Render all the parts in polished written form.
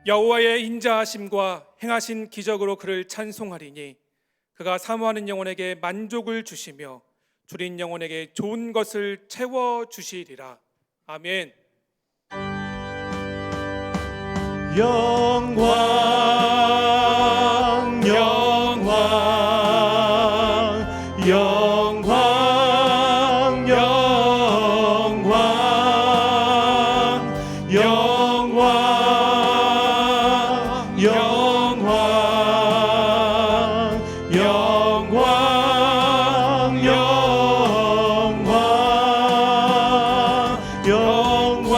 여호와의 인자하심과 행하신 기적으로 그를 찬송하리니 그가 사모하는 영혼에게 만족을 주시며 줄인 영혼에게 좋은 것을 채워 주시리라. 아멘. 영광 영광 영광 영광 영광 영광 영광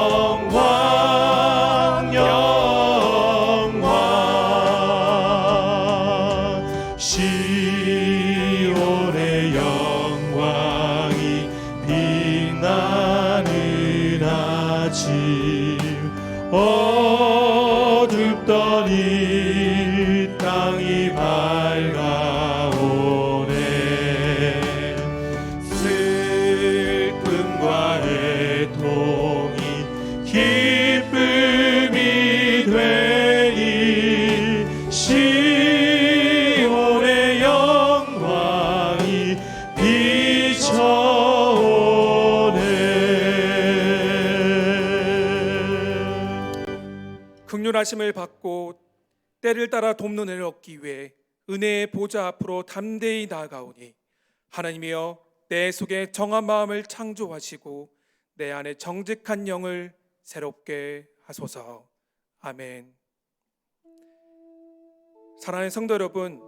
영광 영광 시온의 영광이 빛나는 아침 어둡던 이 땅이 밝아오네 슬픔과 애통이 기쁨이 되니 시온의 영광이 비춰오네. 긍휼하심을 받고 때를 따라 돕는 은혜를 얻기 위해 은혜의 보좌 앞으로 담대히 나아가오니 하나님이여 내 속에 정한 마음을 창조하시고 내 안에 정직한 영을 새롭게 하소서. 아멘. 사랑하는 성도 여러분,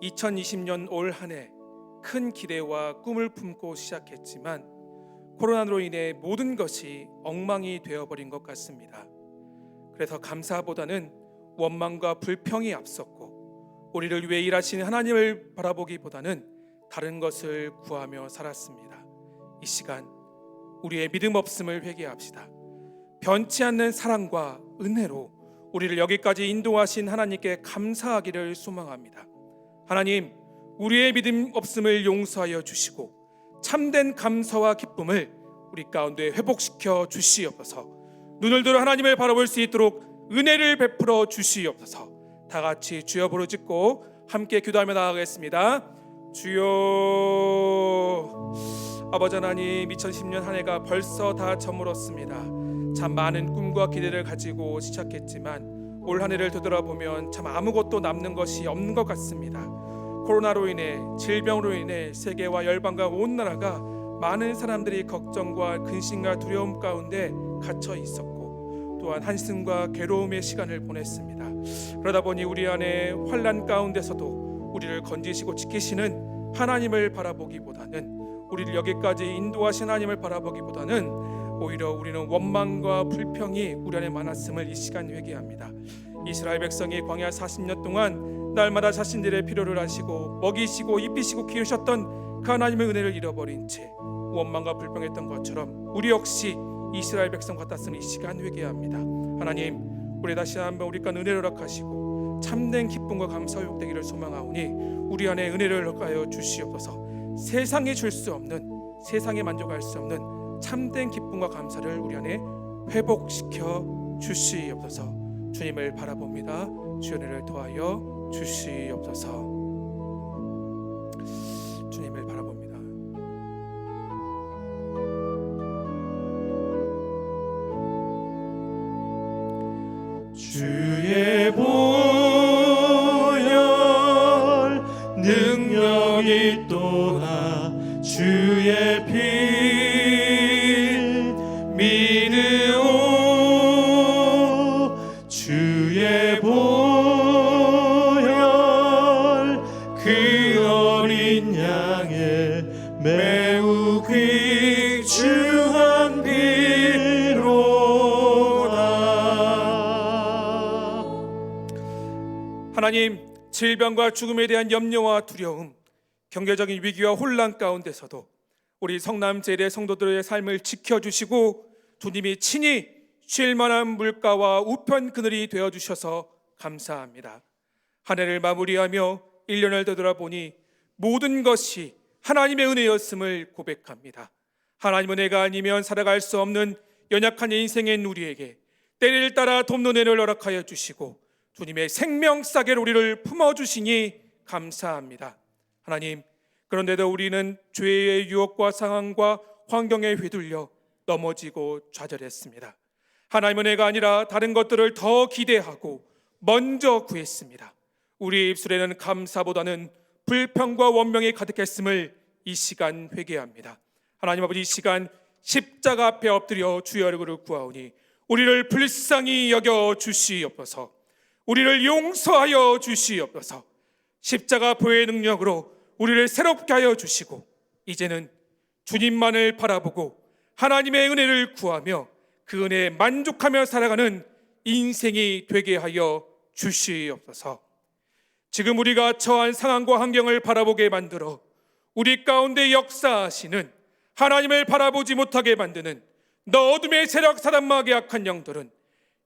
2020년 올 한 해 큰 기대와 꿈을 품고 시작했지만 코로나로 인해 모든 것이 엉망이 되어버린 것 같습니다. 그래서 감사보다는 원망과 불평이 앞섰고 우리를 위해 일하시는 하나님을 바라보기보다는 다른 것을 구하며 살았습니다. 이 시간 우리의 믿음 없음을 회개합시다. 변치 않는 사랑과 은혜로 우리를 여기까지 인도하신 하나님께 감사하기를 소망합니다. 하나님, 우리의 믿음 없음을 용서하여 주시고 참된 감사와 기쁨을 우리 가운데 회복시켜 주시옵소서. 눈을 들어 하나님을 바라볼 수 있도록 은혜를 베풀어 주시옵소서. 다 같이 주여 부르짖고 함께 기도하며 나아가겠습니다. 주여. 아버지 하나님, 2010년 한 해가 벌써 다 저물었습니다. 참 많은 꿈과 기대를 가지고 시작했지만 올 한 해를 되돌아보면 참 아무것도 남는 것이 없는 것 같습니다. 코로나로 인해, 질병으로 인해 세계와 열방과 온 나라가 많은 사람들이 걱정과 근심과 두려움 가운데 갇혀 있었고 또한 한숨과 괴로움의 시간을 보냈습니다. 그러다 보니 우리 안에 환난 가운데서도 우리를 건지시고 지키시는 하나님을 바라보기보다는, 우리를 여기까지 인도하신 하나님을 바라보기보다는 오히려 우리는 원망과 불평이 우리 안에 많았음을 이 시간 회개합니다. 이스라엘 백성이 광야 40년 동안 날마다 자신들의 필요를 하시고 먹이시고 입히시고 키우셨던 그 하나님의 은혜를 잃어버린 채 원망과 불평했던 것처럼 우리 역시 이스라엘 백성 같았으니 이 시간 회개합니다. 하나님, 우리 다시 한번 우리 간 은혜를 허락하시고 참된 기쁨과 감사 회복되기를 소망하오니 우리 안에 은혜를 허락하여 주시옵소서. 세상이 줄 수 없는, 세상에 만족할 수 없는 참된 기쁨과 감사를 우리 안에 회복시켜 주시옵소서. 주님을 바라봅니다. 주의 은혜를 더하여 주시옵소서. 주님을 바라봅니다. 주의 보혈 능력이 또나 주의 피 믿으오 주의 보혈 그 어린 양의 매우 귀중한 피로다. 하나님, 질병과 죽음에 대한 염려와 두려움, 경제적인 위기와 혼란 가운데서도 우리 성남 제일의 성도들의 삶을 지켜주시고 주님이 친히 쉴 만한 물가와 우편 그늘이 되어주셔서 감사합니다. 한 해를 마무리하며 1년을 되돌아보니 모든 것이 하나님의 은혜였음을 고백합니다. 하나님 은혜가 아니면 살아갈 수 없는 연약한 인생의 우리에게 때를 따라 돕는 은혜를 허락하여 주시고 주님의 생명 싸게로 우리를 품어주시니 감사합니다. 하나님, 그런데도 우리는 죄의 유혹과 상황과 환경에 휘둘려 넘어지고 좌절했습니다. 하나님 은혜가 아니라 다른 것들을 더 기대하고 먼저 구했습니다. 우리 입술에는 감사보다는 불평과 원명이 가득했음을 이 시간 회개합니다. 하나님 아버지, 이 시간 십자가 앞에 엎드려 주의 얼굴을 구하오니 우리를 불쌍히 여겨 주시옵소서. 우리를 용서하여 주시옵소서. 십자가 보혈의 능력으로 우리를 새롭게 하여 주시고 이제는 주님만을 바라보고 하나님의 은혜를 구하며 그 은혜에 만족하며 살아가는 인생이 되게 하여 주시옵소서. 지금 우리가 처한 상황과 환경을 바라보게 만들어 우리 가운데 역사하시는, 하나님을 바라보지 못하게 만드는 너 어둠의 세력 사단마귀 악한 영들은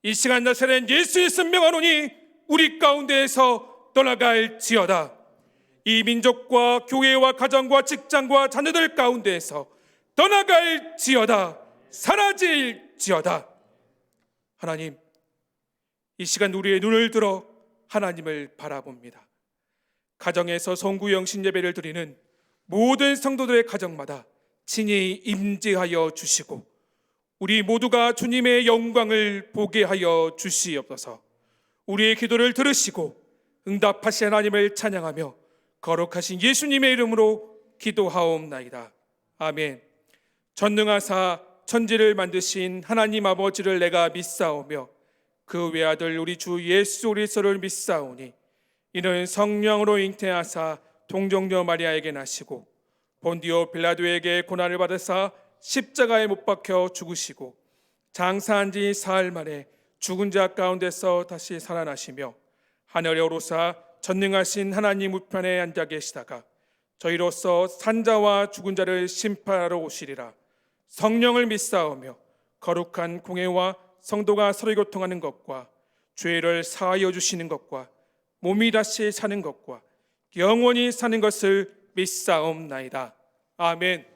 이 시간 나사렛 예수의 선명하노니 우리 가운데에서 떠나갈지어다. 이 민족과 교회와 가정과 직장과 자녀들 가운데에서 떠나갈지어다. 사라질지어다. 하나님, 이 시간 우리의 눈을 들어 하나님을 바라봅니다. 가정에서 성구영신 예배를 드리는 모든 성도들의 가정마다 친히 임재하여 주시고 우리 모두가 주님의 영광을 보게 하여 주시옵소서. 우리의 기도를 들으시고 응답하신 하나님을 찬양하며 거룩하신 예수님의 이름으로 기도하옵나이다. 아멘. 전능하사 천지를 만드신 하나님 아버지를 내가 믿사오며 그 외아들 우리 주 예수 그리스도를 믿사오니 이는 성령으로 잉태하사 동정녀 마리아에게 나시고 본디오 빌라도에게 고난을 받으사 십자가에 못 박혀 죽으시고 장사한 지 사흘 만에 죽은 자 가운데서 다시 살아나시며 하늘에 오르사 전능하신 하나님 우편에 앉아 계시다가 저희로서 산자와 죽은 자를 심판하러 오시리라. 성령을 믿사오며 거룩한 공회와 성도가 서로 교통하는 것과 죄를 사하여 주시는 것과 몸이 다시 사는 것과 영원히 사는 것을 믿사옵나이다. 아멘.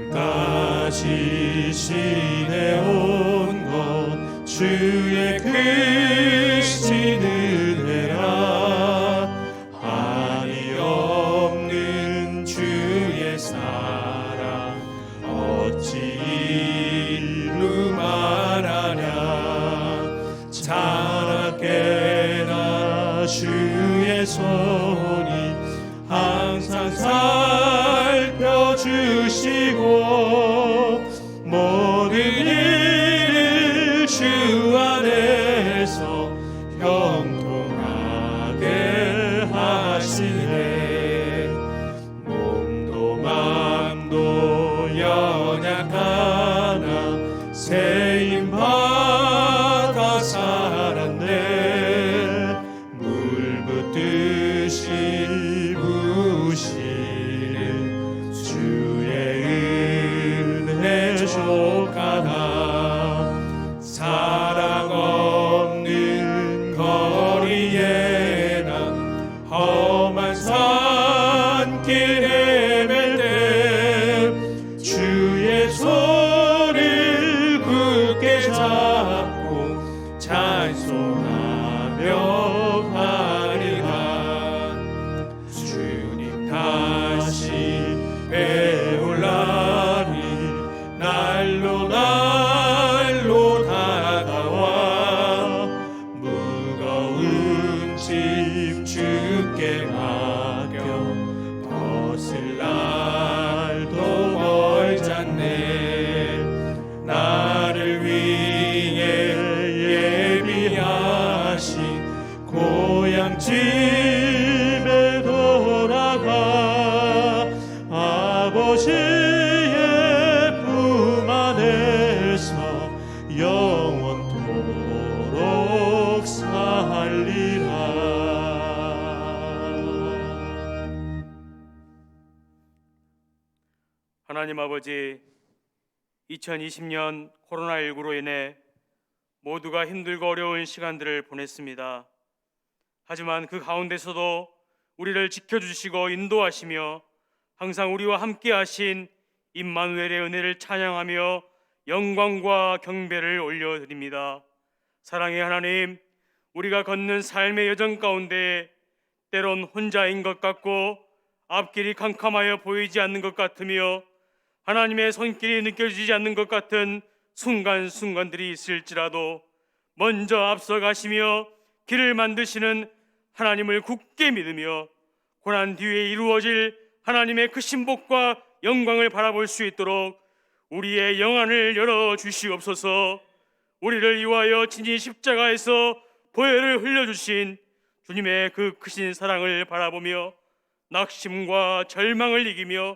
지금까지 지내온 것 주의 크신 은혜라. 한이 없는 주의 사랑 어찌 이루 말하냐. 자라깨나 주의 손이 항상 살펴주시고 모든 일을 주 안에서 형통하게 하시네. 몸도 마음도 연약하나 세임받아 살았네. 물 붓듯이 부시는 주의 은혜 족하다. 사랑 없는 거리에나 험한 산길 헤맬 때 주의 손을 굳게 잡고 찬송하며 가리라. 주님 다시 배울라니 날로 날로 다가와 무거운 짐 주께 맡겨 벗을 날도 멀잖네. 나를 위해 예비하신 고향 집에 돌아가 아버지의 품 안에서 영원토록 살리라. 하나님 아버지, 2020년 코로나19로 인해 모두가 힘들고 어려운 시간들을 보냈습니다. 하지만 그 가운데서도 우리를 지켜주시고 인도하시며 항상 우리와 함께 하신 임마누엘의 은혜를 찬양하며 영광과 경배를 올려드립니다. 사랑의 하나님, 우리가 걷는 삶의 여정 가운데 때론 혼자인 것 같고 앞길이 캄캄하여 보이지 않는 것 같으며 하나님의 손길이 느껴지지 않는 것 같은 순간순간들이 있을지라도 먼저 앞서가시며 길을 만드시는 하나님을 굳게 믿으며 고난 뒤에 이루어질 하나님의 크신 복과 영광을 바라볼 수 있도록 우리의 영안을 열어주시옵소서. 우리를 위하여 친히 십자가에서 보혈을 흘려주신 주님의 그 크신 사랑을 바라보며 낙심과 절망을 이기며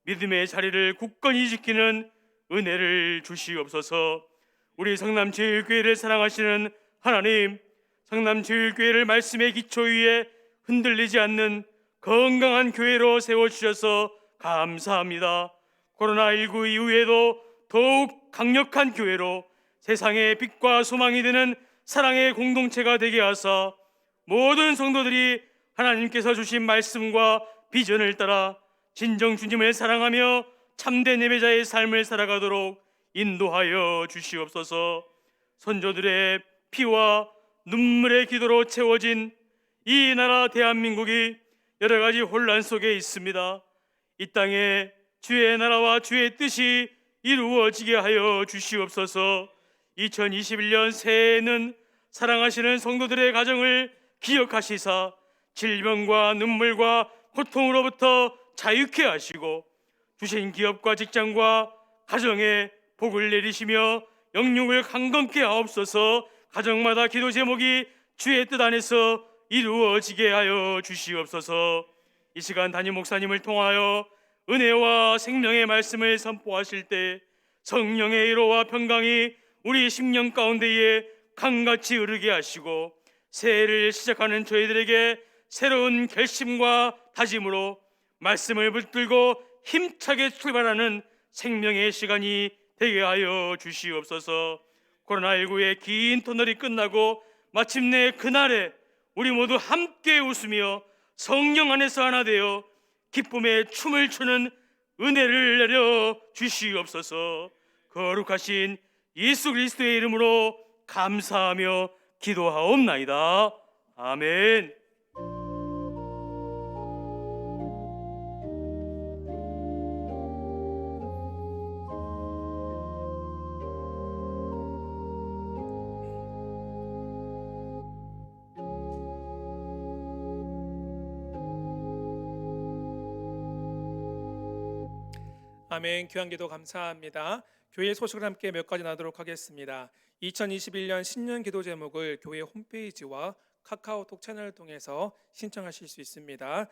믿음의 자리를 굳건히 지키는 은혜를 주시옵소서. 우리 성남제일교회를 사랑하시는 하나님, 성남제일교회를 말씀의 기초 위에 흔들리지 않는 건강한 교회로 세워주셔서 감사합니다. 코로나19 이후에도 더욱 강력한 교회로 세상의 빛과 소망이 되는 사랑의 공동체가 되게 하사 모든 성도들이 하나님께서 주신 말씀과 비전을 따라 진정 주님을 사랑하며 참된 예배자의 삶을 살아가도록 인도하여 주시옵소서. 선조들의 피와 눈물의 기도로 채워진 이 나라 대한민국이 여러 가지 혼란 속에 있습니다. 이 땅에 주의 나라와 주의 뜻이 이루어지게 하여 주시옵소서. 2021년 새해에는 사랑하시는 성도들의 가정을 기억하시사 질병과 눈물과 고통으로부터 자유케 하시고 주신 기업과 직장과 가정에 복을 내리시며 영육을 강건케 하옵소서. 가정마다 기도 제목이 주의 뜻 안에서 이루어지게 하여 주시옵소서. 이 시간 담임 목사님을 통하여 은혜와 생명의 말씀을 선포하실 때 성령의 위로와 평강이 우리 심령 가운데에 강같이 흐르게 하시고 새해를 시작하는 저희들에게 새로운 결심과 다짐으로 말씀을 붙들고 힘차게 출발하는 생명의 시간이 되게 하여 주시옵소서. 코로나19의 긴 터널이 끝나고 마침내 그날에 우리 모두 함께 웃으며 성령 안에서 하나 되어 기쁨의 춤을 추는 은혜를 내려 주시옵소서. 거룩하신 예수 그리스도의 이름으로 감사하며 기도하옵나이다. 아멘. 아멘. 귀한기도 감사합니다. 교회 소식을 함께 몇 가지 나누도록 하겠습니다. 2021년 신년 기도 제목을 교회 홈페이지와 카카오톡 채널을 통해서 신청하실 수 있습니다.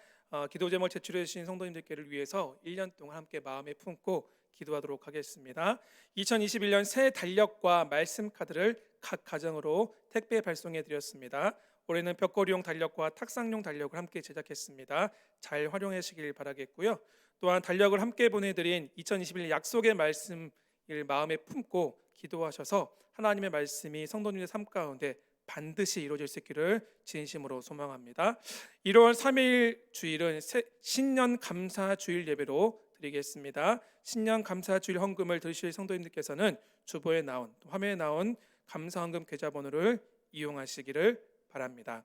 기도 제목 제출해 주신 성도님들께를 위해서 1년 동안 함께 마음에 품고 기도하도록 하겠습니다. 2021년 새 달력과 말씀 카드를 각 가정으로 택배 발송해 드렸습니다. 올해는 벽걸이용 달력과 탁상용 달력을 함께 제작했습니다. 잘 활용하시길 바라겠고요. 또한 달력을 함께 보내드린 2021년 약속의 말씀을 마음에 품고 기도하셔서 하나님의 말씀이 성도님의 삶 가운데 반드시 이루어질 수 있기를 진심으로 소망합니다. 1월 3일 주일은 신년 감사 주일 예배로 드리겠습니다. 신년 감사 주일 헌금을 드리실 성도님들께서는 주보에 나온 화면에 나온 감사 헌금 계좌번호를 이용하시기를 바랍니다.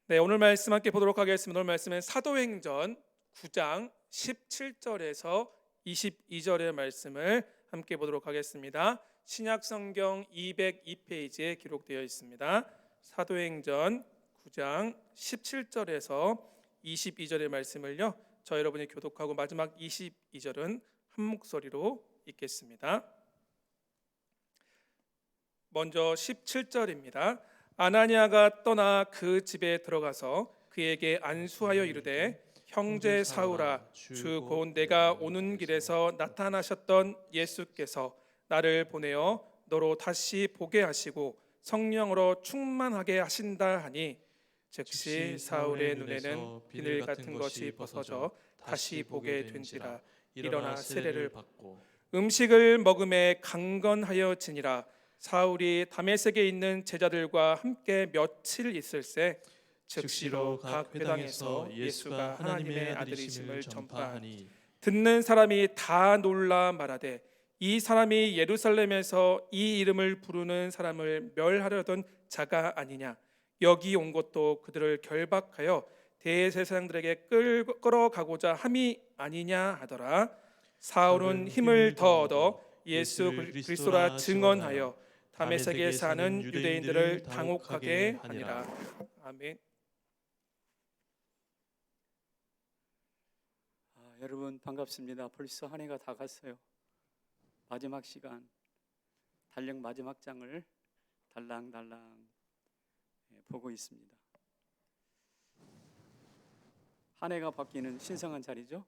네, 오늘 말씀 함께 보도록 하겠습니다. 오늘 말씀은 사도행전 9장 17절에서 22절의 말씀을 함께 보도록 하겠습니다. 신약성경 202페이지에 기록되어 있습니다. 사도행전 9장 17절에서 22절의 말씀을요, 저 여러분이 교독하고 마지막 22절은 한 목소리로 읽겠습니다. 먼저 17절입니다. 아나니아가 떠나 그 집에 들어가서 그에게 안수하여 이르되 형제 사울아, 주 곧 내가 오는 길에서 나타나셨던 예수께서 나를 보내어 너로 다시 보게 하시고 성령으로 충만하게 하신다 하니 즉시 사울의 눈에는 비늘 같은 것이 벗어져 다시 보게 된지라. 일어나 세례를 받고 음식을 먹음에 강건하여 지니라. 사울이 다메섹에 있는 제자들과 함께 며칠 있을새 즉시로 각 회당에서 예수가 하나님의 아들이심을 전파하니 듣는 사람이 다 놀라 말하되 이 사람이 예루살렘에서 이 이름을 부르는 사람을 멸하려던 자가 아니냐. 여기 온 것도 그들을 결박하여 대제사장들에게 끌어가고자 함이 아니냐 하더라. 사울은 힘을 더 얻어 예수 그리스도라 증언하여 다메섹에 사는 유대인들을 당혹하게 하니라. 아멘. 여러분 반갑습니다. 벌써 한 해가 다 갔어요. 마지막 시간, 달력 마지막 장을 달랑달랑 보고 있습니다. 한 해가 바뀌는 신성한 자리죠.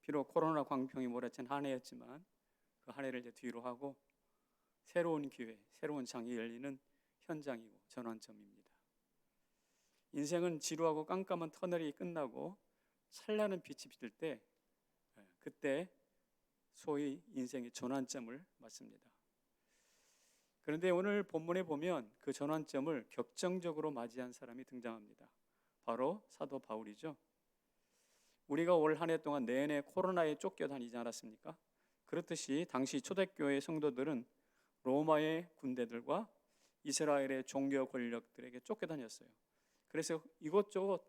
비록 코로나 광풍이 몰아친 한 해였지만 그 한 해를 이제 뒤로 하고 새로운 기회, 새로운 장이 열리는 현장이고 전환점입니다. 인생은 지루하고 깜깜한 터널이 끝나고 찬란한 빛이 비칠 때, 그때 소위 인생의 전환점을 맞습니다. 그런데 오늘 본문에 보면 그 전환점을 격정적으로 맞이한 사람이 등장합니다. 바로 사도 바울이죠. 우리가 올 한 해 동안 내내 코로나에 쫓겨 다니지 않았습니까? 그렇듯이 당시 초대교회 성도들은 로마의 군대들과 이스라엘의 종교 권력들에게 쫓겨다녔어요. 그래서 이곳저곳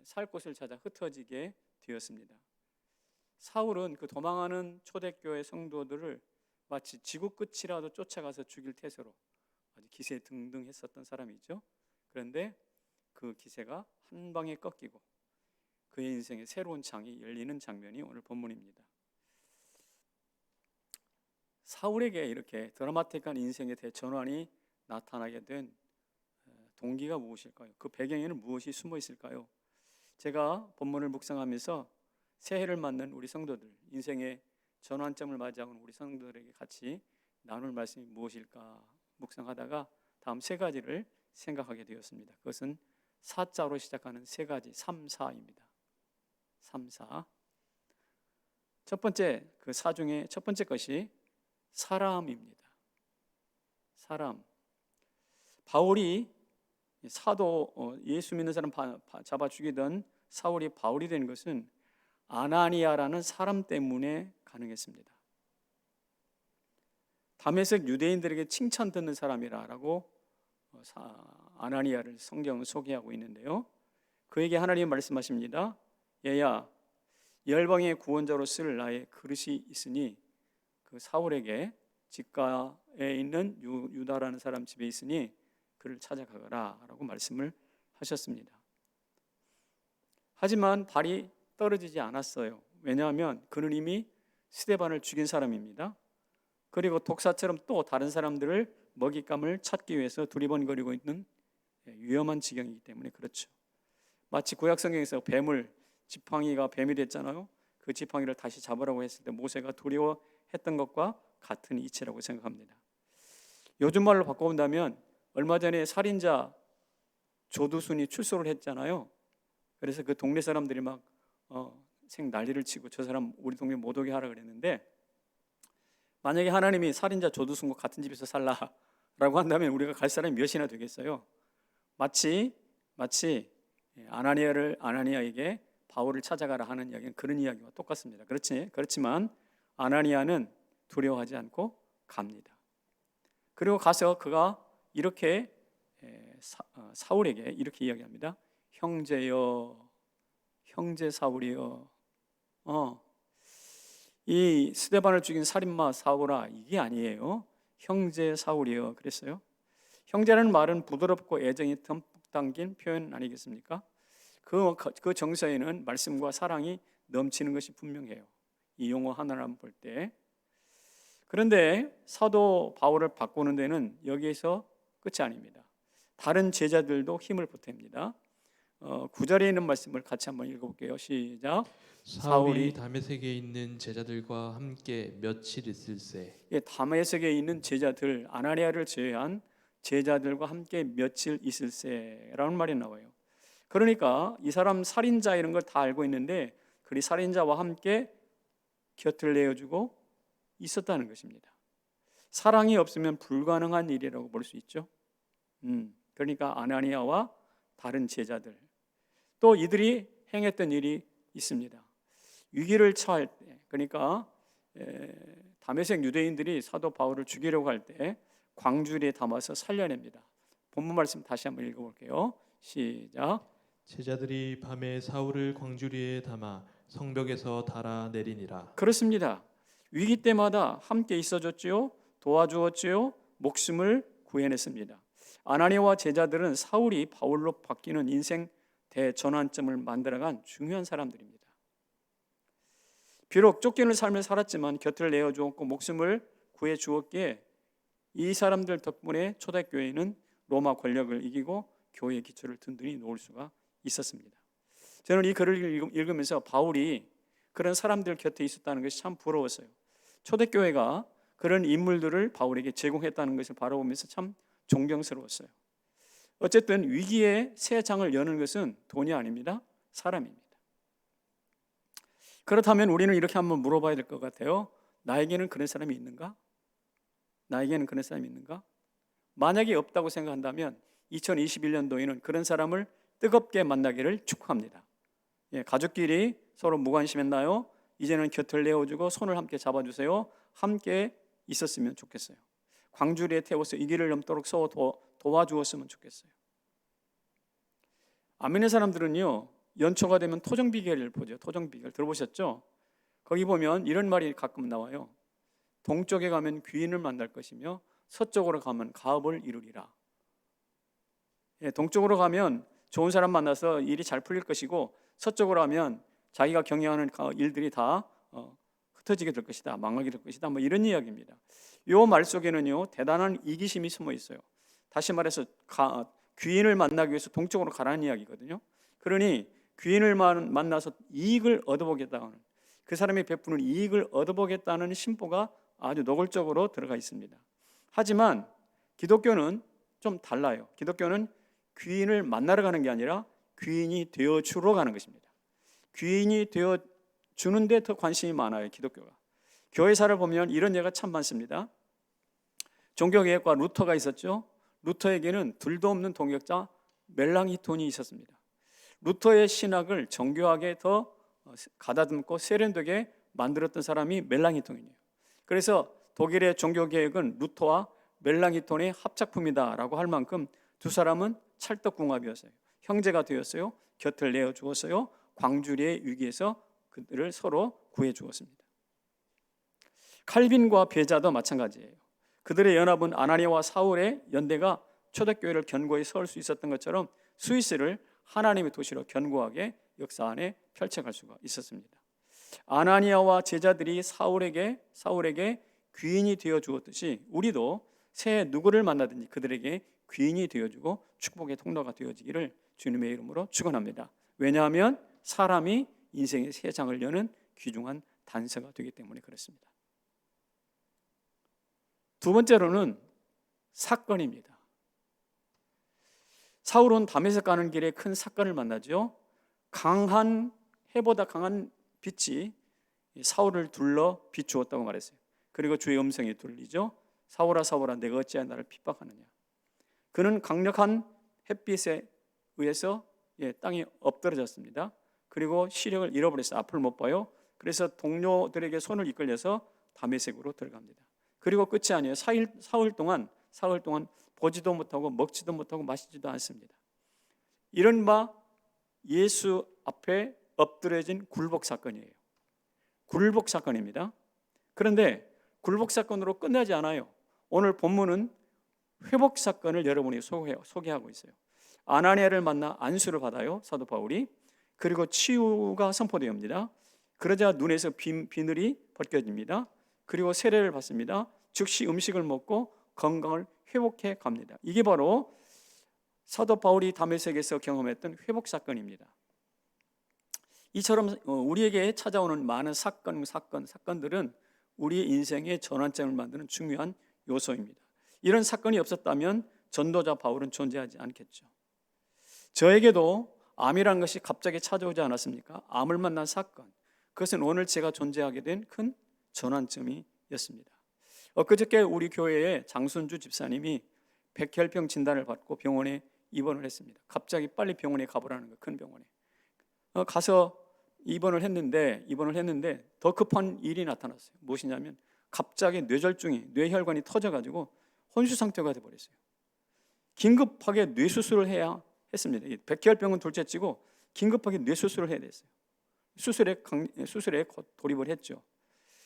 살 곳을 찾아 흩어지게 되었습니다. 사울은 그 도망하는 초대교회 성도들을 마치 지구 끝이라도 쫓아가서 죽일 태세로 아주 기세등등했었던 사람이죠. 그런데 그 기세가 한 방에 꺾이고 그의 인생의 새로운 장이 열리는 장면이 오늘 본문입니다. 사울에게 이렇게 드라마틱한 인생의 대전환이 나타나게 된 동기가 무엇일까요? 그 배경에는 무엇이 숨어 있을까요? 제가 본문을 묵상하면서 새해를 맞는 우리 성도들, 인생의 전환점을 맞이하고 우리 성도들에게 같이 나눌 말씀이 무엇일까 묵상하다가 다음 세 가지를 생각하게 되었습니다. 그것은 사자로 시작하는 세 가지, 3, 4입니다. 3, 4. 첫 번째, 그 사 중에 첫 번째 것이 사람입니다. 사람. 바울이 사도 예수 믿는 사람 잡아 죽이던 사울이 바울이 된 것은 아나니아라는 사람 때문에 가능했습니다. 다메섹 유대인들에게 칭찬 듣는 사람이라고 아나니아를 성경은 소개하고 있는데요. 그에게 하나님 말씀하십니다. 얘야, 열방의 구원자로 쓸 나의 그릇이 있으니 그 사울에게 직가에 있는 유다라는 사람 집에 있으니 그를 찾아가거라 라고 말씀을 하셨습니다. 하지만 발이 떨어지지 않았어요. 왜냐하면 그는 이미 스데반을 죽인 사람입니다. 그리고 독사처럼 또 다른 사람들을 먹잇감을 찾기 위해서 두리번거리고 있는 위험한 지경이기 때문에 그렇죠. 마치 구약 성경에서 뱀을, 지팡이가 뱀이 됐잖아요. 그 지팡이를 다시 잡으라고 했을 때 모세가 두려워했던 것과 같은 이치라고 생각합니다. 요즘 말로 바꿔본다면 얼마 전에 살인자 조두순이 출소를 했잖아요. 그래서 그 동네 사람들이 막 생 난리를 치고 저 사람 우리 동네 못 오게 하라 그랬는데, 만약에 하나님이 살인자 조두순과 같은 집에서 살라라고 한다면 우리가 갈 사람이 몇이나 되겠어요? 마치 아나니아에게 바울을 찾아가라 하는 이야기는 그런 이야기와 똑같습니다. 그렇지만 아나니아는 두려워하지 않고 갑니다. 그리고 가서 그가 이렇게 사울에게 이렇게 이야기합니다. 형제여, 형제 사울이여, 이 스데반을 죽인 살인마 사울아, 이게 아니에요. 형제 사울이여 그랬어요. 형제라는 말은 부드럽고 애정이 듬뿍 담긴 표현 아니겠습니까? 그 정서에는 말씀과 사랑이 넘치는 것이 분명해요. 이 용어 하나만 볼 때. 그런데 사도 바울을 바꾸는 데는 여기에서 끝이 아닙니다. 다른 제자들도 힘을 보탭니다. 9절에 있는 말씀을 같이 한번 읽어볼게요. 시작. 사울이 다메섹에 있는 제자들과 함께 며칠 있을새. 다메섹에 있는 제자들, 아나니아를 제외한 제자들과 함께 며칠 있을새라는 말이 나와요. 그러니까 이 사람 살인자 이런 걸 다 알고 있는데 그리 살인자와 함께 곁을 내어주고 있었다는 것입니다. 사랑이 없으면 불가능한 일이라고 볼 수 있죠. 그러니까 아나니아와 다른 제자들, 또 이들이 행했던 일이 있습니다. 위기를 처할 때, 그러니까 다메섹 유대인들이 사도 바울을 죽이려고 할 때 광주리에 담아서 살려냅니다. 본문 말씀 다시 한번 읽어볼게요. 시작. 제자들이 밤에 사울을 광주리에 담아 성벽에서 달아 내리니라. 그렇습니다. 위기 때마다 함께 있어줬지요, 도와주었지요, 목숨을 구해냈습니다. 아나니아와 제자들은 사울이 바울로 바뀌는 인생 대전환점을 만들어간 중요한 사람들입니다. 비록 쫓기는 삶을 살았지만 곁을 내어주었고 목숨을 구해주었기에 이 사람들 덕분에 초대교회는 로마 권력을 이기고 교회의 기초를 든든히 놓을 수가 있었습니다. 저는 이 글을 읽으면서 바울이 그런 사람들 곁에 있었다는 것이 참 부러웠어요. 초대교회가 그런 인물들을 바울에게 제공했다는 것을 바라보면서 참 존경스러웠어요. 어쨌든 위기에 새 장을 여는 것은 돈이 아닙니다. 사람입니다. 그렇다면 우리는 이렇게 한번 물어봐야 될 것 같아요. 나에게는 그런 사람이 있는가? 나에게는 그런 사람이 있는가? 만약에 없다고 생각한다면 2021년도에는 그런 사람을 뜨겁게 만나기를 축복합니다. 가족끼리 서로 무관심했나요? 이제는 곁을 내어주고 손을 함께 잡아주세요. 함께 있었으면 좋겠어요. 광주리에 태워서 이 길을 넘도록 서로 도와주었으면 좋겠어요. 안 믿는 사람들은요, 연초가 되면 토정비결을 보죠. 토정비결 들어보셨죠? 거기 보면 이런 말이 가끔 나와요. 동쪽에 가면 귀인을 만날 것이며 서쪽으로 가면 가업을 이루리라. 동쪽으로 가면 좋은 사람 만나서 일이 잘 풀릴 것이고 서쪽으로 가면 자기가 경영하는 일들이 다 흩어지게 될 것이다, 망하게 될 것이다, 뭐 이런 이야기입니다. 이 말 속에는요 대단한 이기심이 숨어 있어요. 다시 말해서 귀인을 만나기 위해서 동쪽으로 가라는 이야기거든요. 그러니 귀인을 만나서 이익을 얻어보겠다는, 그 사람이 베푸는 이익을 얻어보겠다는 심보가 아주 노골적으로 들어가 있습니다. 하지만 기독교는 좀 달라요. 기독교는 귀인을 만나러 가는 게 아니라 귀인이 되어주러 가는 것입니다. 귀인이 되어주는데 더 관심이 많아요, 기독교가. 교회사를 보면 이런 예가 참 많습니다. 종교개혁과 루터가 있었죠. 루터에게는 둘도 없는 동역자 멜랑히톤이 있었습니다. 루터의 신학을 정교하게 더 가다듬고 세련되게 만들었던 사람이 멜랑히톤이에요. 그래서 독일의 종교개혁은 루터와 멜랑히톤의 합작품이다라고 할 만큼 두 사람은 찰떡궁합이었어요. 형제가 되었어요. 곁을 내어주었어요. 광주리의 위기에서 그들을 서로 구해주었습니다. 칼빈과 베자도 마찬가지예요. 그들의 연합은 아나니아와 사울의 연대가 초대교회를 견고히 세울 수 있었던 것처럼 스위스를 하나님의 도시로 견고하게 역사 안에 펼쳐갈 수가 있었습니다. 아나니아와 제자들이 사울에게 귀인이 되어 주었듯이 우리도 새해 누구를 만나든지 그들에게 귀인이 되어주고 축복의 통로가 되어지기를 주님의 이름으로 축원합니다. 왜냐하면 사람이 인생의 새 장을 여는 귀중한 단서가 되기 때문에 그렇습니다. 두 번째로는 사건입니다. 사울은 다메섹 가는 길에 큰 사건을 만나죠. 강한 해보다 강한 빛이 사울을 둘러 비추었다고 말했어요. 그리고 주의 음성이 들리죠. 사울아 사울아 내가 어찌하여 나를 핍박하느냐. 그는 강력한 햇빛에 의해서 땅에 엎드러졌습니다. 그리고 시력을 잃어버렸어요. 앞을 못 봐요. 그래서 동료들에게 손을 이끌려서 다메섹으로 들어갑니다. 그리고 끝이 아니에요. 사흘 동안 보지도 못하고 먹지도 못하고 마시지도 않습니다. 이른바 예수 앞에 엎드려진 굴복 사건이에요. 굴복 사건입니다. 그런데 굴복 사건으로 끝나지 않아요. 오늘 본문은 회복 사건을 여러분이 소개하고 있어요. 아나니아를 만나 안수를 받아요, 사도 바울이. 그리고 치유가 선포되옵니다. 그러자 눈에서 비늘이 벗겨집니다. 그리고 세례를 받습니다. 즉시 음식을 먹고 건강을 회복해 갑니다. 이게 바로 사도 바울이 다메섹에서 경험했던 회복 사건입니다. 이처럼 우리에게 찾아오는 많은 사건들은 우리의 인생의 전환점을 만드는 중요한 요소입니다. 이런 사건이 없었다면 전도자 바울은 존재하지 않겠죠. 저에게도 암이라는 것이 갑자기 찾아오지 않았습니까? 암을 만난 사건, 그것은 오늘 제가 존재하게 된 큰 전환점이었습니다. 엊그저께 우리 교회에 장순주 집사님이 백혈병 진단을 받고 병원에 입원을 했습니다. 갑자기 빨리 병원에 가보라는 거예요. 큰 병원에. 가서 입원을 했는데 더 급한 일이 나타났어요. 무엇이냐면 갑자기 뇌졸중이, 뇌혈관이 터져가지고 혼수 상태가 돼버렸어요. 긴급하게 뇌수술을 해야 했습니다. 백혈병은 둘째치고 긴급하게 뇌수술을 해야 됐어요. 수술에 돌입을 했죠.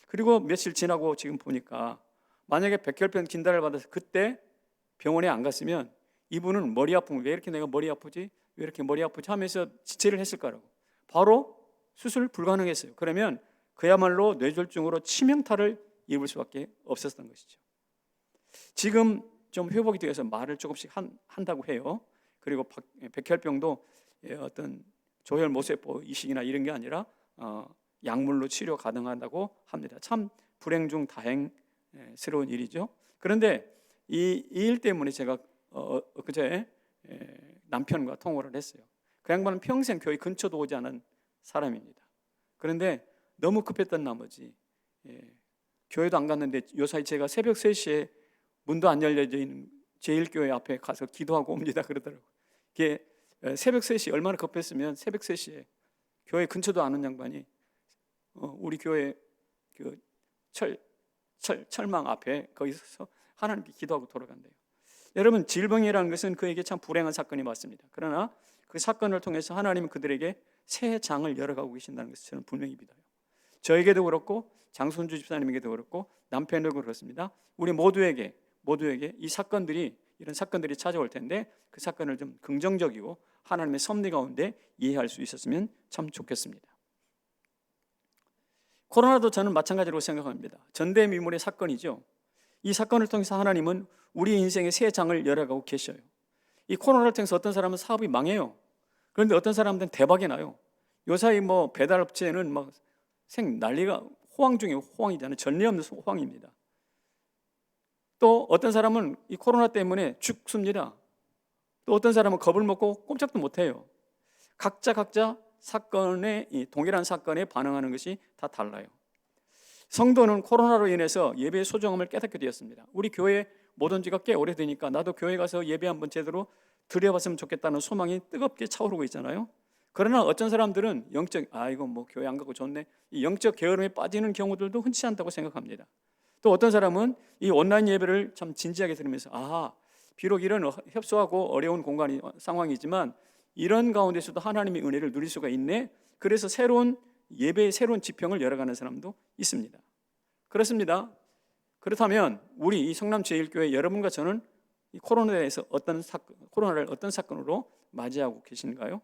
그리고 며칠 지나고 지금 보니까 만약에 백혈병 진단을 받아서 그때 병원에 안 갔으면 이분은 머리 아픔을, 왜 이렇게 내가 머리 아프지? 왜 이렇게 머리 아프지? 하면서 지체를 했을까라고. 바로 수술 불가능했어요. 그러면 그야말로 뇌졸중으로 치명타를 입을 수밖에 없었던 것이죠. 지금 좀 회복이 되어서 말을 조금씩 한다고 해요. 그리고 백혈병도 어떤 조혈 모세포 이식이나 이런 게 아니라 약물로 치료 가능하다고 합니다. 참 불행 중 다행스러운 일이죠. 그런데 이 일 때문에 제가 그제 남편과 통화를 했어요. 그 양반은 평생 교회 근처도 오지 않은 사람입니다. 그런데 너무 급했던 나머지 교회도 안 갔는데 요사이 제가 새벽 3시에 문도 안 열려져 있는 제1교회 앞에 가서 기도하고 옵니다 그러더라고요. 이게 새벽 3시, 얼마나 급했으면 새벽 3시에 교회 근처도 안 온 양반이 우리 교회 그 철망 앞에 거기서 하나님께 기도하고 돌아간대요. 여러분, 질병이라는 것은 그에게 참 불행한 사건이 맞습니다. 그러나 그 사건을 통해서 하나님은 그들에게 새 장을 열어가고 계신다는 것을 저는 분명히 믿어요. 저에게도 그렇고 장순주 집사님에게도 그렇고 남편에게도 그렇습니다. 우리 모두에게 이런 사건들이 찾아올 텐데 그 사건을 좀 긍정적이고 하나님의 섭리 가운데 이해할 수 있었으면 참 좋겠습니다. 코로나도 저는 마찬가지로 생각합니다. 전대미문의 사건이죠. 이 사건을 통해서 하나님은 우리 인생의 새 장을 열어가고 계셔요. 이 코로나를 통해서 어떤 사람은 사업이 망해요. 그런데 어떤 사람들은 대박이 나요. 요사이 배달업체는 막 난리가, 호황 중에 호황이잖아요. 전례 없는 호황입니다. 또 어떤 사람은 이 코로나 때문에 죽습니다. 또 어떤 사람은 겁을 먹고 꼼짝도 못해요. 각자 동일한 사건에 반응하는 것이 다 달라요. 성도는 코로나로 인해서 예배의 소중함을 깨닫게 되었습니다. 우리 교회 못 온 지가 꽤 오래되니까 나도 교회 가서 예배 한번 제대로 드려봤으면 좋겠다는 소망이 뜨겁게 차오르고 있잖아요. 그러나 어떤 사람들은 이거 교회 안 가고 좋네, 이 영적 게으름에 빠지는 경우들도 흔치 않다고 생각합니다. 또 어떤 사람은 이 온라인 예배를 참 진지하게 들으면서 비록 이런 협소하고 어려운 상황이지만 이런 가운데서도 하나님의 은혜를 누릴 수가 있네. 그래서 예배의 새로운 지평을 열어가는 사람도 있습니다. 그렇습니다. 그렇다면 우리 이 성남제일교회 여러분과 저는 이 코로나를 어떤 사건으로 맞이하고 계신가요?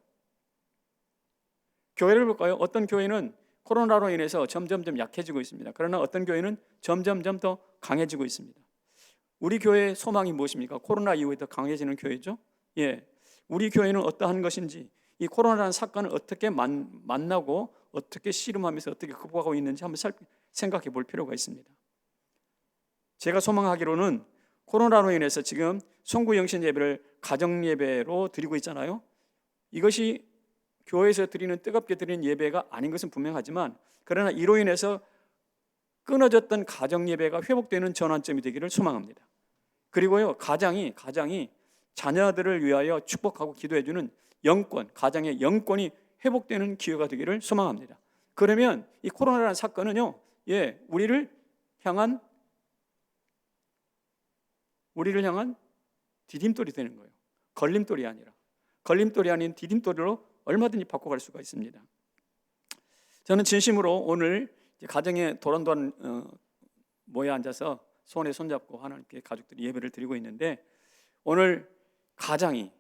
교회를 볼까요? 어떤 교회는 코로나로 인해서 점점점 약해지고 있습니다. 그러나 어떤 교회는 점점점 더 강해지고 있습니다. 우리 교회의 소망이 무엇입니까? 코로나 이후에 더 강해지는 교회죠. 우리 교회는 어떠한 것인지, 이 코로나라는 사건을 어떻게 만나고 어떻게 씨름하면서 어떻게 극복하고 있는지 한번 생각해 볼 필요가 있습니다. 제가 소망하기로는 코로나로 인해서 지금 송구영신 예배를 가정예배로 드리고 있잖아요. 이것이 교회에서 뜨겁게 드리는 예배가 아닌 것은 분명하지만, 그러나 이로 인해서 끊어졌던 가정예배가 회복되는 전환점이 되기를 소망합니다. 그리고요, 가장이 자녀들을 위하여 축복하고 기도해주는 가장의 영권이 회복되는 기회가 되기를 소망합니다. 그러면 이 코로나라는 사건은요, 우리를 향한 디딤돌이 되는 거예요. 걸림돌이 아닌 디딤돌로 얼마든지 바꿔갈 수가 있습니다. 저는 진심으로 오늘 가정에 도란도란 모여 앉아서 손에 손잡고 하나님께 가족들이 예배를 드리고 있는데, 오늘 가장이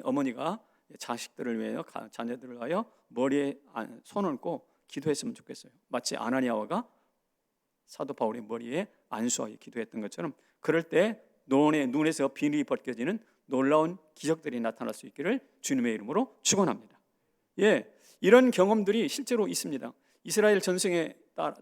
어머니가 자식들을 위하여, 자녀들을 위하여 머리에 손 얹고 기도했으면 좋겠어요. 마치 아나니아와가 사도 바울의 머리에 안수하여 기도했던 것처럼, 그럴 때 눈에서 비늘이 벗겨지는 놀라운 기적들이 나타날 수 있기를 주님의 이름으로 축원합니다. 이런 경험들이 실제로 있습니다. 이스라엘 전승에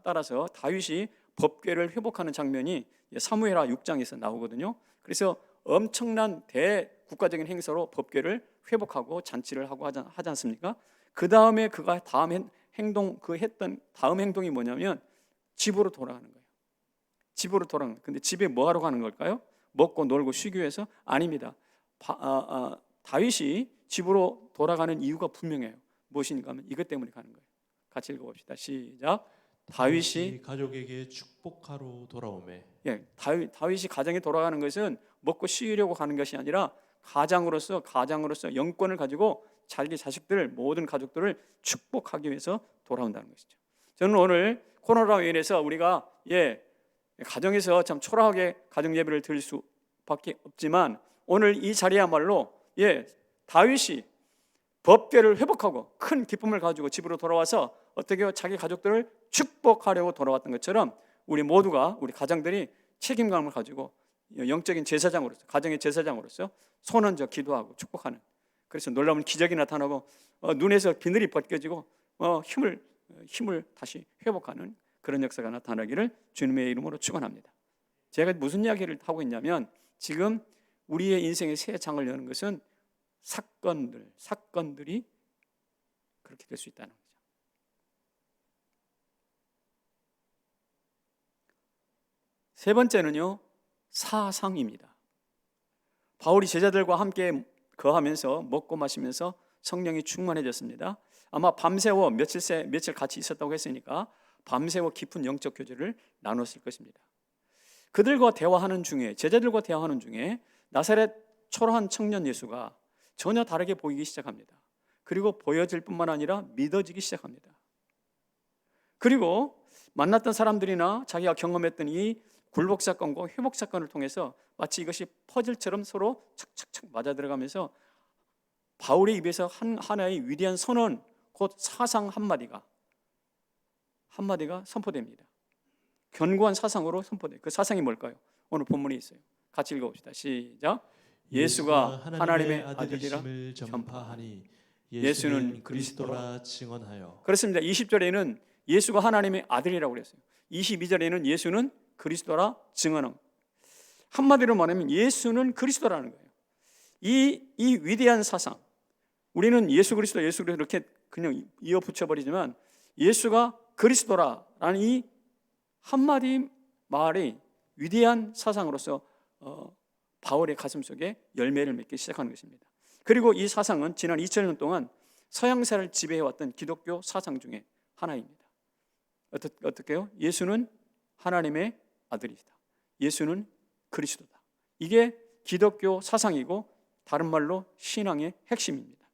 따라서 다윗이 법궤를 회복하는 장면이 사무엘하 6장에서 나오거든요. 그래서 엄청난 대국가적인 행사로 법궤를 회복하고 잔치를 하고 하지 않습니까? 그 다음에 했던 다음 행동이 뭐냐면 집으로 돌아가는 거예요. 집으로 돌아가는. 근데 집에 뭐 하러 가는 걸까요? 먹고 놀고 쉬기 위해서? 아닙니다. 다윗이 집으로 돌아가는 이유가 분명해요. 무엇인가 하면 이것 때문에 가는 거예요. 같이 읽어봅시다. 시작. 다윗이 가족에게 축복하러 돌아오매. 예, 다윗이 가정에 돌아가는 것은 먹고 쉬려고 가는 것이 아니라 가장으로서 영권을 가지고 자기 자식들 모든 가족들을 축복하기 위해서 돌아온다는 것이죠. 저는 오늘 코로나로 인해서 우리가 가정에서 참 초라하게 가정 예배를 드릴 수밖에 없지만 오늘 이 자리야말로 다윗이 법궤를 회복하고 큰 기쁨을 가지고 집으로 돌아와서 어떻게 자기 가족들을 축복하려고 돌아왔던 것처럼 우리 모두가 우리 가정들이 책임감을 가지고 영적인 제사장으로서 가정의 제사장으로서 손 얹어 기도하고 축복하는, 그래서 놀라운 기적이 나타나고 눈에서 비늘이 벗겨지고 힘을 다시 회복하는 그런 역사가 나타나기를 주님의 이름으로 축원합니다. 제가 무슨 이야기를 하고 있냐면 지금 우리의 인생의 새 장을 여는 것은 사건들이 그렇게 될 수 있다는 거죠. 세 번째는요, 사상입니다. 바울이 제자들과 함께 거하면서 먹고 마시면서 성령이 충만해졌습니다. 아마 밤새워 며칠 같이 있었다고 했으니까 밤새워 깊은 영적 교제를 나눴을 것입니다. 그들과 대화하는 중에, 제자들과 대화하는 중에 나사렛 초라한 청년 예수가 전혀 다르게 보이기 시작합니다. 그리고 보여질 뿐만 아니라 믿어지기 시작합니다. 그리고 만났던 사람들이나 자기가 경험했던 이 굴복 사건과 회복 사건을 통해서 마치 이것이 퍼즐처럼 서로 착착착 맞아 들어가면서 바울의 입에서 하나의 위대한 선언, 곧 사상 한마디가 선포됩니다. 견고한 사상으로 선포돼요. 그 사상이 뭘까요? 오늘 본문에 있어요. 같이 읽어봅시다. 시작. 예수가 하나님의 아들이심을 전파하니 예수는 그리스도라 증언하여. 그렇습니다. 20절에는 예수가 하나님의 아들이라고 그랬어요. 22절에는 예수는 그리스도라 증언함. 한마디로 말하면 예수는 그리스도라는 거예요. 이 위대한 사상, 우리는 예수 그리스도 이렇게 그냥 이어 붙여버리지만 예수가 그리스도라라는 이 한마디 말이 위대한 사상으로서 바울의 가슴 속에 열매를 맺기 시작하는 것입니다. 그리고 이 사상은 지난 2000년 동안 서양사를 지배해왔던 기독교 사상 중에 하나입니다. 어떻게요? 예수는 하나님의 아들이다. 예수는 그리스도다. 이게 기독교 사상이고 다른 말로 신앙의 핵심입니다.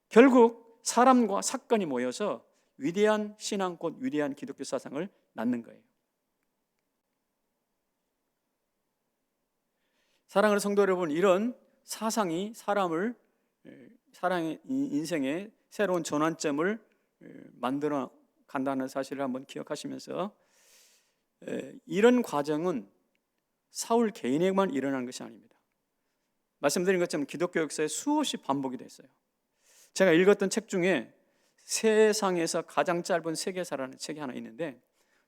결국 사람과 사건이 모여서 위대한 신앙 곧 위대한 기독교 사상을 낳는 거예요. 사랑하는 성도 여러분, 이런 사상이 사람의 인생의 새로운 전환점을 만들어 간다는 사실을 한번 기억하시면서 이런 과정은 사울 개인에게만 일어난 것이 아닙니다. 말씀드린 것처럼 기독교 역사에 수없이 반복이 됐어요. 제가 읽었던 책 중에 세상에서 가장 짧은 세계사라는 책이 하나 있는데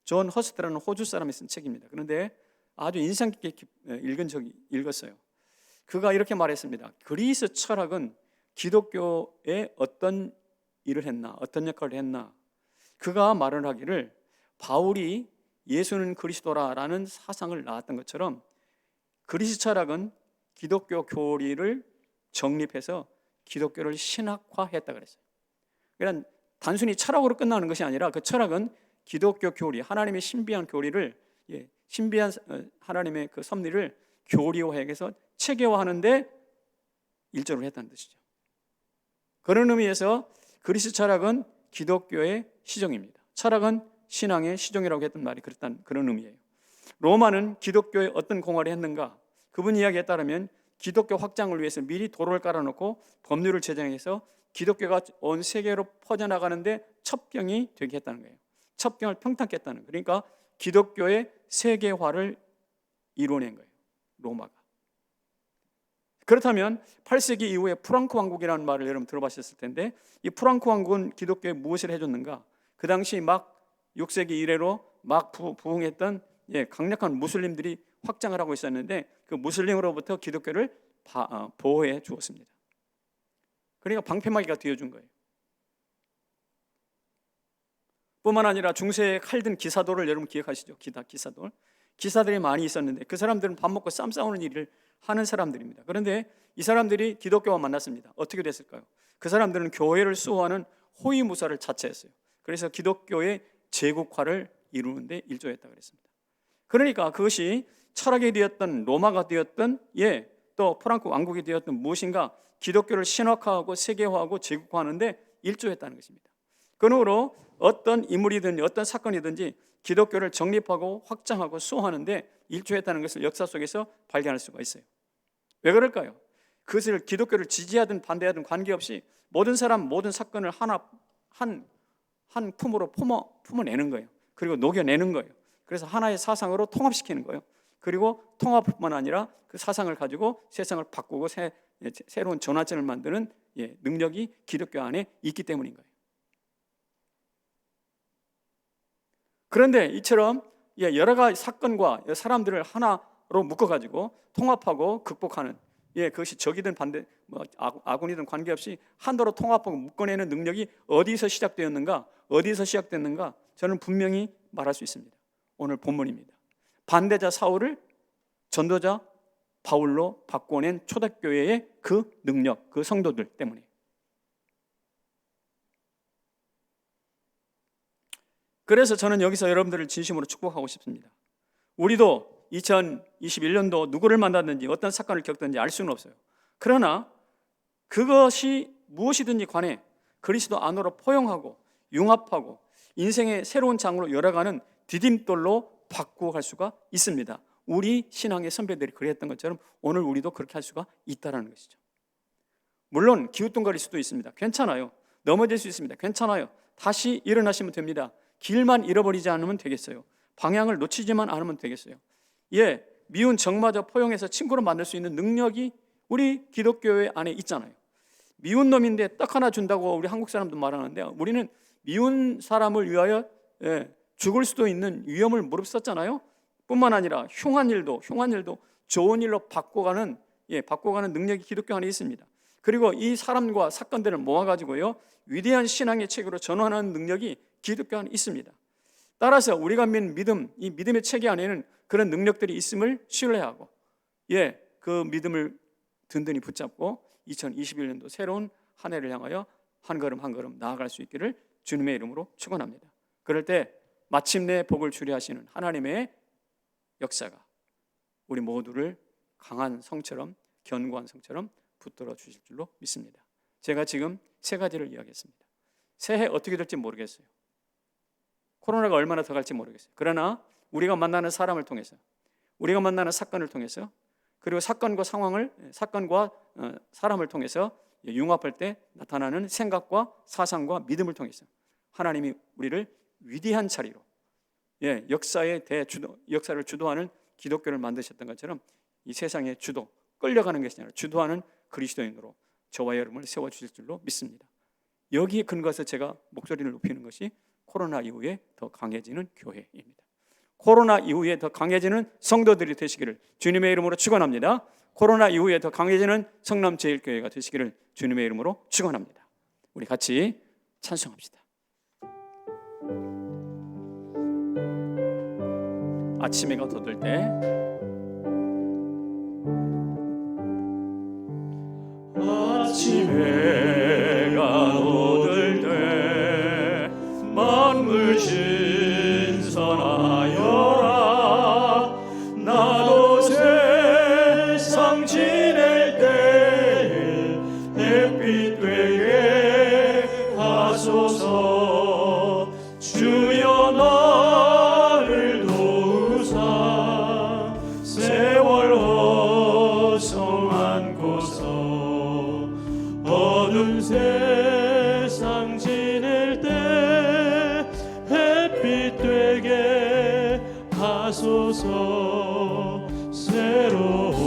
존 허스트라는 호주 사람이 쓴 책입니다. 그런데 아주 인상 깊게 읽었어요. 그가 이렇게 말했습니다. 그리스 철학은 기독교에 어떤 일을 했나, 어떤 역할을 했나. 그가 말을 하기를 바울이 예수는 그리스도라라는 사상을 낳았던 것처럼 그리스 철학은 기독교 교리를 정립해서 기독교를 신학화했다 그랬어요. 그러니까 단순히 철학으로 끝나는 것이 아니라 그 철학은 기독교 교리, 하나님의 신비한 교리를 신비한 하나님의 그 섭리를 교리화해서 체계화하는데 일조를 했다는 뜻이죠. 그런 의미에서 그리스 철학은 기독교의 시종입니다. 철학은 신앙의 시종이라고 했던 말이 그런 의미예요. 로마는 기독교에 어떤 공헌을 했는가? 그분 이야기에 따르면 기독교 확장을 위해서 미리 도로를 깔아놓고 법률을 제정해서 기독교가 온 세계로 퍼져나가는데 첩경이 되게 했다는 거예요. 첩경을 평탄케 했다는 거예요. 그러니까 기독교의 세계화를 이뤄낸 거예요, 로마가. 그렇다면 8세기 이후에 프랑크 왕국이라는 말을 여러분 들어보셨을 텐데 이 프랑크 왕국은 기독교에 무엇을 해줬는가? 그 당시 막 6세기 이래로 막 부흥했던 강력한 무슬림들이 확장을 하고 있었는데 그 무슬림으로부터 기독교를 보호해 주었습니다. 그러니까 방패막이가 되어준 거예요. 뿐만 아니라 중세에 칼든 기사도를 여러분 기억하시죠? 기사들이 많이 있었는데 그 사람들은 밥 먹고 쌈 싸우는 일을 하는 사람들입니다. 그런데 이 사람들이 기독교와 만났습니다. 어떻게 됐을까요? 그 사람들은 교회를 수호하는 호위무사를 자처했어요. 그래서 기독교의 제국화를 이루는데 일조했다 그랬습니다. 그러니까 그것이 철학이 되었던 로마가 되었던 또 프랑크 왕국이 되었던 무엇인가 기독교를 신학화하고 세계화하고 제국화하는데 일조했다는 것입니다. 그러므로 어떤 인물이든지 어떤 사건이든지 기독교를 정립하고 확장하고 수호하는데 일조했다는 것을 역사 속에서 발견할 수가 있어요. 왜 그럴까요? 그것을 기독교를 지지하든 반대하든 관계없이 모든 사람 모든 사건을 한 품으로 품어내는 거예요. 그리고 녹여내는 거예요. 그래서 하나의 사상으로 통합시키는 거예요. 그리고 통합뿐만 아니라 그 사상을 가지고 세상을 바꾸고 새로운 전환점을 만드는 능력이 기독교 안에 있기 때문인 거예요. 그런데 이처럼 여러 가지 사건과 사람들을 하나로 묶어가지고 통합하고 극복하는 그것이 적이든 반대 아군이든 관계없이 한도로 통합하고 묶어내는 능력이 어디서 시작되었는가 어디서 시작됐는가 저는 분명히 말할 수 있습니다. 오늘 본문입니다. 반대자 사울을 전도자 바울로 바꿔낸 초대교회의 그 능력, 그 성도들 때문에. 그래서 저는 여기서 여러분들을 진심으로 축복하고 싶습니다. 우리도 2021년도 누구를 만났는지 어떤 사건을 겪든지 알 수는 없어요. 그러나 그것이 무엇이든지 간에 그리스도 안으로 포용하고 융합하고 인생의 새로운 장으로 열어가는 디딤돌로 바꾸어 갈 수가 있습니다. 우리 신앙의 선배들이 그랬던 것처럼 오늘 우리도 그렇게 할 수가 있다는 것이죠. 물론 기우뚱거릴 수도 있습니다. 괜찮아요. 넘어질 수 있습니다. 괜찮아요. 다시 일어나시면 됩니다. 길만 잃어버리지 않으면 되겠어요. 방향을 놓치지만 않으면 되겠어요. 미운 정마저 포용해서 친구로 만들 수 있는 능력이 우리 기독교회 안에 있잖아요. 미운 놈인데 떡 하나 준다고 우리 한국 사람도 말하는데 우리는 미운 사람을 위하여 죽을 수도 있는 위험을 무릅썼잖아요. 뿐만 아니라 흉한 일도 좋은 일로 바꿔가는 능력이 기독교 안에 있습니다. 그리고 이 사람과 사건들을 모아가지고요 위대한 신앙의 책으로 전환하는 능력이 기독교 안에 있습니다. 따라서 우리가 믿는 믿음, 이 믿음의 체계 안에는 그런 능력들이 있음을 신뢰하고 그 믿음을 든든히 붙잡고 2021년도 새로운 한 해를 향하여 한 걸음 한 걸음 나아갈 수 있기를 주님의 이름으로 축원합니다. 그럴 때 마침내 복을 주리 하시는 하나님의 역사가 우리 모두를 강한 성처럼 견고한 성처럼 붙들어 주실 줄로 믿습니다. 제가 지금 세 가지를 이야기했습니다. 새해 어떻게 될지 모르겠어요. 코로나가 얼마나 더 갈지 모르겠어요. 그러나 우리가 만나는 사람을 통해서 우리가 만나는 사건을 통해서 그리고 사건과 사람을 통해서 융합할 때 나타나는 생각과 사상과 믿음을 통해서 하나님이 우리를 위대한 자리로 역사를 주도하는 기독교를 만드셨던 것처럼 이 세상의 끌려가는 것이 아니라 주도하는 그리스도인으로 저와 여러분을 세워주실 줄로 믿습니다. 여기에 근거해서 제가 목소리를 높이는 것이 코로나 이후에 더 강해지는 교회입니다. 코로나 이후에 더 강해지는 성도들이 되시기를 주님의 이름으로 축원합니다. 코로나 이후에 더 강해지는 성남제일교회가 되시기를 주님의 이름으로 축원합니다. 우리 같이 찬송합시다. 아침 해가 돋을 때 아침 해가 돋을 때 만물 신선하여라 나도 세상 지낼 때에 햇빛 되게 하소서 주여 나를 도우사 세월 허성한 곳서 어두운 세상 지낼 때 햇빛 되게 하소서 새로운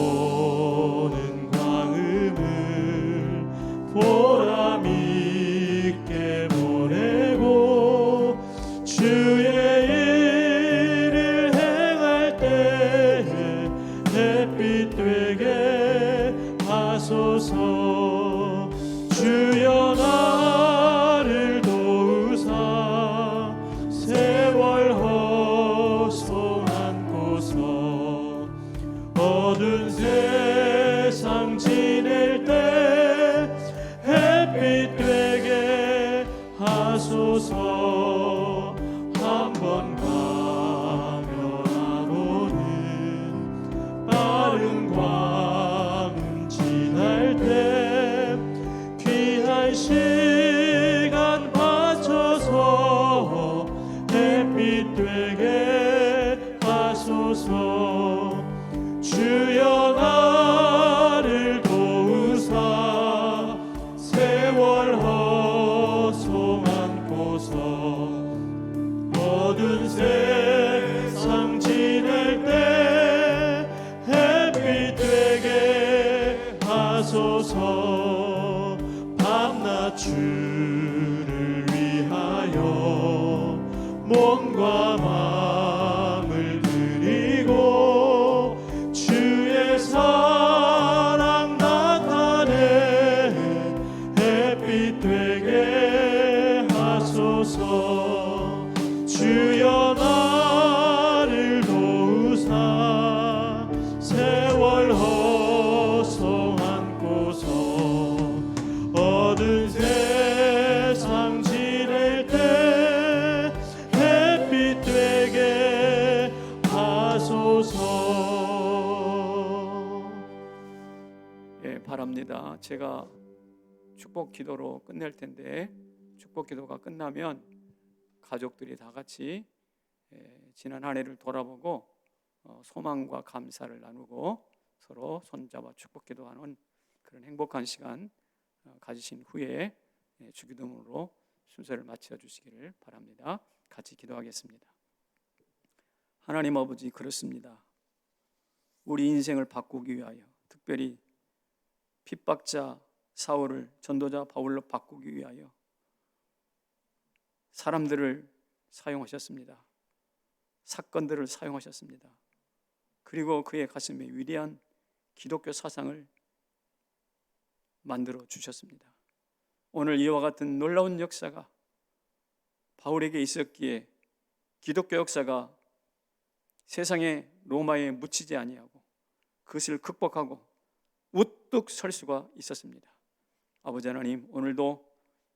광음을 보람 있게 보내고 주의 일을 행할 때 햇빛 되게 하소서 주여 나를 도우사 어두운 세상 지낼 때 햇빛 되게 하소서. 한번 가면하고는 빠른 광음 지날 때 귀한 시간 바쳐서 햇빛 되게 하소서. 주여 나를 도우사 세월 허송 안고서 어두운 세상 지낼 때 햇빛 되게 하소서. 밤낮 주를 위하여 몸과 마음을 드리고 주의 사랑 나타내 햇빛 되게 하소서. 주여 나를 도우사 세월 허송 안고서 어두운 세상 지낼 때 햇빛 되게 하소서. 예, 바랍니다. 제가 축복 기도로 끝낼 텐데 축복 기도가 끝나면 가족들이 다 같이 지난 한 해를 돌아보고 소망과 감사를 나누고 서로 손잡아 축복 기도하는 그런 행복한 시간 가지신 후에 주기도문으로 순서를 마쳐 주시기를 바랍니다. 같이 기도하겠습니다. 하나님 아버지, 그렇습니다. 우리 인생을 바꾸기 위하여, 특별히 핍박자 사울을 전도자 바울로 바꾸기 위하여 사람들을 사용하셨습니다. 사건들을 사용하셨습니다. 그리고 그의 가슴에 위대한 기독교 사상을 만들어 주셨습니다. 오늘 이와 같은 놀라운 역사가 바울에게 있었기에 기독교 역사가 세상의 로마에 묻히지 아니하고 그것을 극복하고 우뚝 설 수가 있었습니다. 아버지 하나님, 오늘도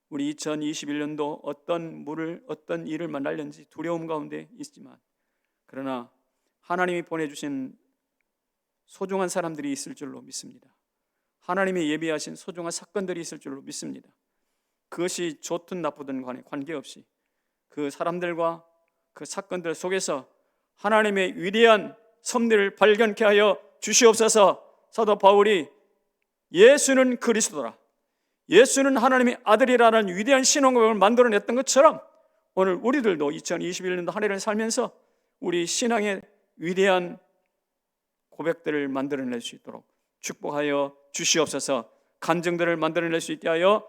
우리 2021년도 어떤 일을 만날는지 두려움 가운데 있지만, 그러나 하나님이 보내주신 소중한 사람들이 있을 줄로 믿습니다. 하나님이 예비하신 소중한 사건들이 있을 줄로 믿습니다. 그것이 좋든 나쁘든 간에 관계없이 그 사람들과 그 사건들 속에서 하나님의 위대한 섭리를 발견케 하여 주시옵소서. 사도 바울이 예수는 그리스도라, 예수는 하나님의 아들이라는 위대한 신앙고백을 만들어냈던 것처럼 오늘 우리들도 2021년도 한 해를 살면서 우리 신앙의 위대한 고백들을 만들어낼 수 있도록 축복하여 주시옵소서. 간증들을 만들어낼 수 있게 하여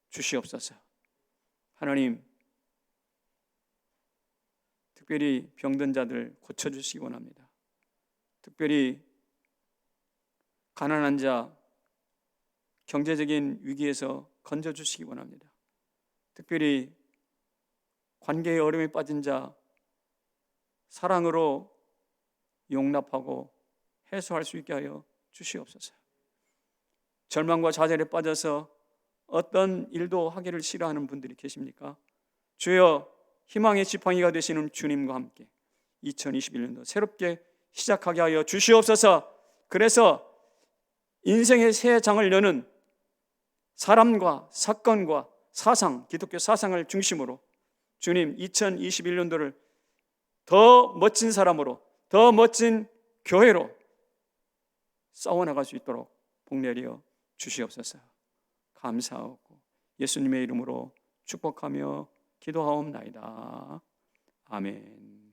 주시옵소서. 하나님, 특별히 병든 자들 고쳐주시기 원합니다. 특별히 가난한 자, 경제적인 위기에서 건져주시기 원합니다. 특별히 관계의 어려움에 빠진 자, 사랑으로 용납하고 해소할 수 있게 하여 주시옵소서. 절망과 좌절에 빠져서 어떤 일도 하기를 싫어하는 분들이 계십니까? 주여, 희망의 지팡이가 되시는 주님과 함께 2021년도 새롭게 시작하게 하여 주시옵소서. 그래서 인생의 새 장을 여는 사람과 사건과 사상, 기독교 사상을 중심으로 주님 2021년도를 더 멋진 사람으로, 더 멋진 교회로 싸워나갈 수 있도록 복내려 주시옵소서. 감사하고 예수님의 이름으로 축복하며 기도하옵나이다. 아멘.